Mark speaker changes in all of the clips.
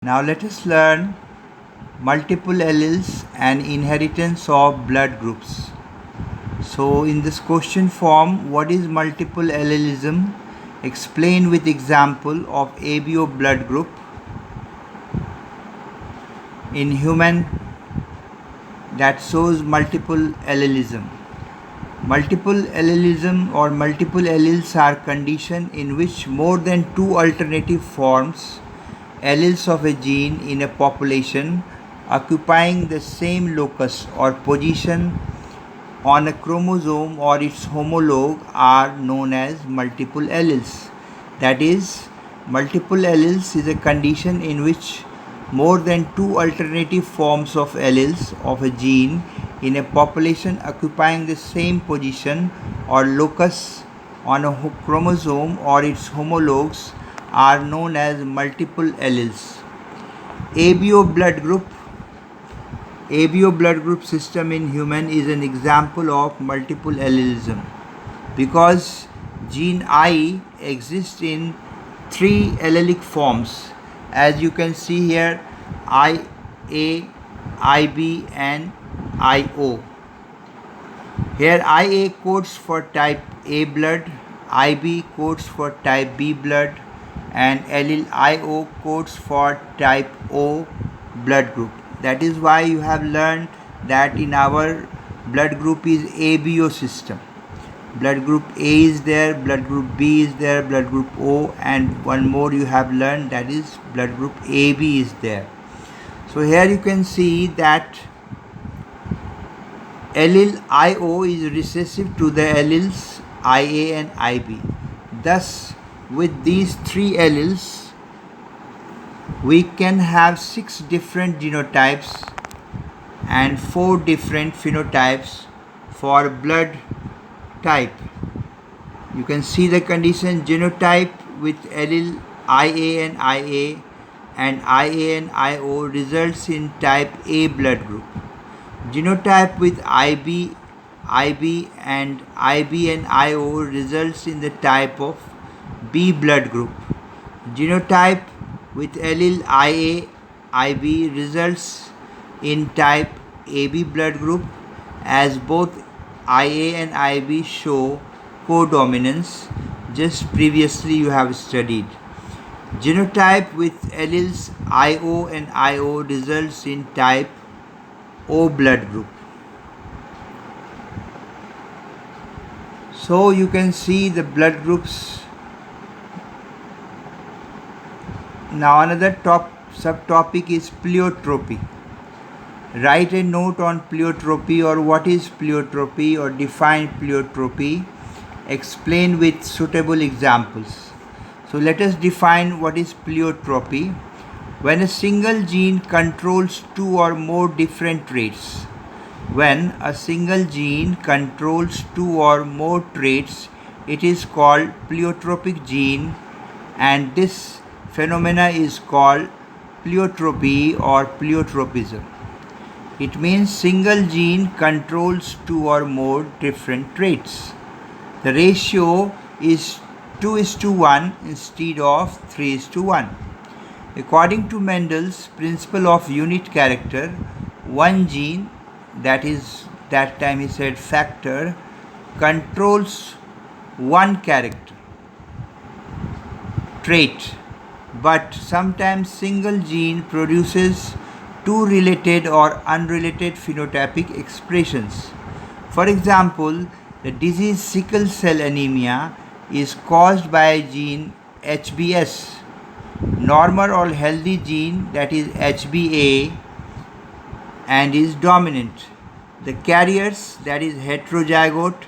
Speaker 1: Now let us learn multiple alleles and inheritance of blood groups. So in this question form, what is multiple allelism? Explain with example of ABO blood group in human that shows multiple allelism. Multiple allelism or multiple alleles are conditions in which more than two alternative forms alleles of a gene in a population occupying the same locus or position on a chromosome or its homologue are known as multiple alleles. That is, multiple alleles is a condition in which more than two alternative forms of alleles of a gene in a population occupying the same position or locus on a chromosome or its homologues are known as multiple alleles. ABO blood group system in human is an example of multiple allelism because gene I exists in three allelic forms, as you can see here: IA, IB and IO. Here IA codes for type A blood, IB codes for type B blood, and allele IO codes for type O blood group. That is why you have learned that in our blood group is ABO system. Blood group A is there, blood group B is there, blood group O, and one more you have learned, that is blood group AB is there. So here you can see that allele IO is recessive to the alleles IA and IB. Thus, with these three alleles, we can have 6 different genotypes and 4 different phenotypes for blood type. You can see the condition: genotype with allele IA and IA and IO results in type A blood group. Genotype with IB and IO results in the type of B blood group. Genotype with allele IA IB results in type AB blood group, as both IA and IB show codominance, just previously you have studied. Genotype with alleles IO and IO results in type O blood group. So you can see the blood groups. Now another subtopic is pleiotropy. Write a note on pleiotropy or what is pleiotropy or define pleiotropy. Explain with suitable examples. So let us define what is pleiotropy. When a single gene controls two or more different traits. When a single gene controls two or more traits, it is called pleiotropic gene, and this phenomena is called pleiotropy or pleiotropism. It means single gene controls two or more different traits. The ratio is 2:1 instead of 3:1. According to Mendel's principle of unit character, one gene, that time he said factor, controls one character trait, but sometimes single gene produces two related or unrelated phenotypic expressions. For example, the disease sickle cell anemia is caused by a gene HBS. Normal or healthy gene, that is HBA, and is dominant. The carriers, that is heterozygote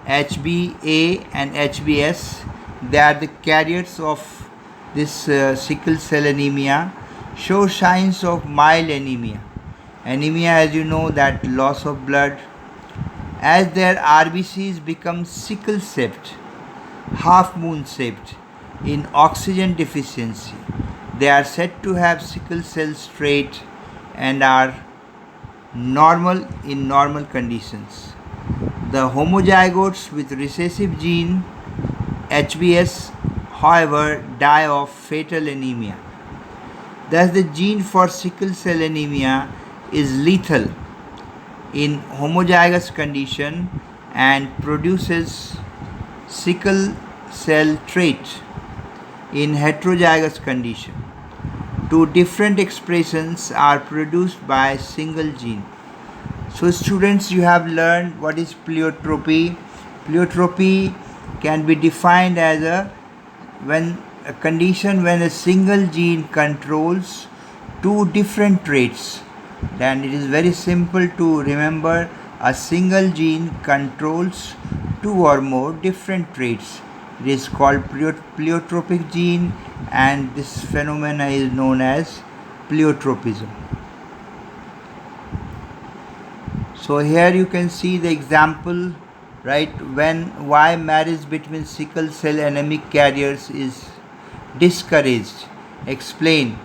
Speaker 1: HBA and HBS, they are the carriers of this sickle cell anemia, show signs of mild anemia. Anemia, as you know, that loss of blood. As their RBCs become sickle shaped, half moon shaped, in oxygen deficiency, they are said to have sickle cell trait and are normal in normal conditions. The homozygotes with recessive gene HBS, however, die of fatal anemia. Thus, the gene for sickle cell anemia is lethal in homozygous condition and produces sickle cell trait in heterozygous condition. Two different expressions are produced by single gene. So students, you have learned what is pleiotropy. Pleiotropy can be defined as a condition when a single gene controls two different traits. Then it is very simple to remember, a single gene controls two or more different traits. It is called pleiotropic gene, and this phenomena is known as pleiotropism. So here you can see the example, right? Why marriage between sickle cell anemic carriers is discouraged. Explain.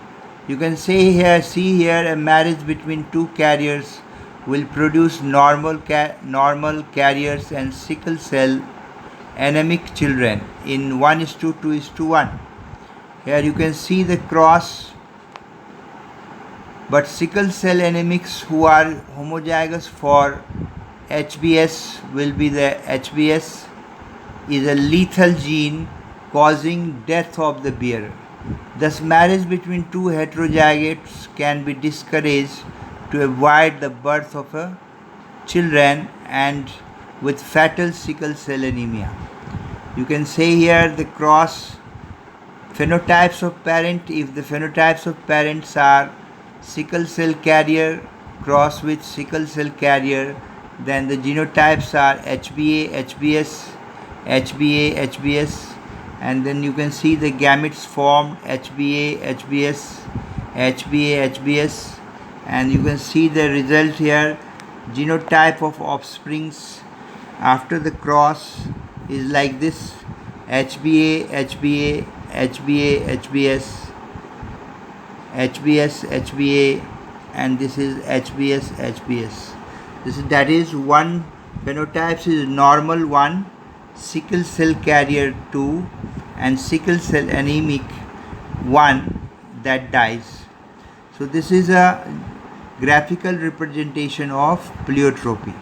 Speaker 1: You can see here a marriage between two carriers will produce normal carriers and sickle cell anemic children in 1:2:1. Here you can see the cross, but sickle cell anemics who are homozygous for HBS will be the HBS is a lethal gene causing death of the bearer. Thus, marriage between two heterozygotes can be discouraged to avoid the birth of children and with fatal sickle cell anemia. You can say here the cross phenotypes of parent. If the phenotypes of parents are sickle cell carrier cross with sickle cell carrier, then the genotypes are HBA, HBS, HBA, HBS, and then you can see the gametes formed HBA, HBS, HBA, HBS, and you can see the result here. Genotype of offsprings after the cross is like this: HBA, HBA, HBA, HBS, HBS, HBA, and this is HBS, HBS. That is one phenotypes is normal 1, sickle cell carrier 2, and sickle cell anemic 1 that dies. So this is a graphical representation of pleiotropy.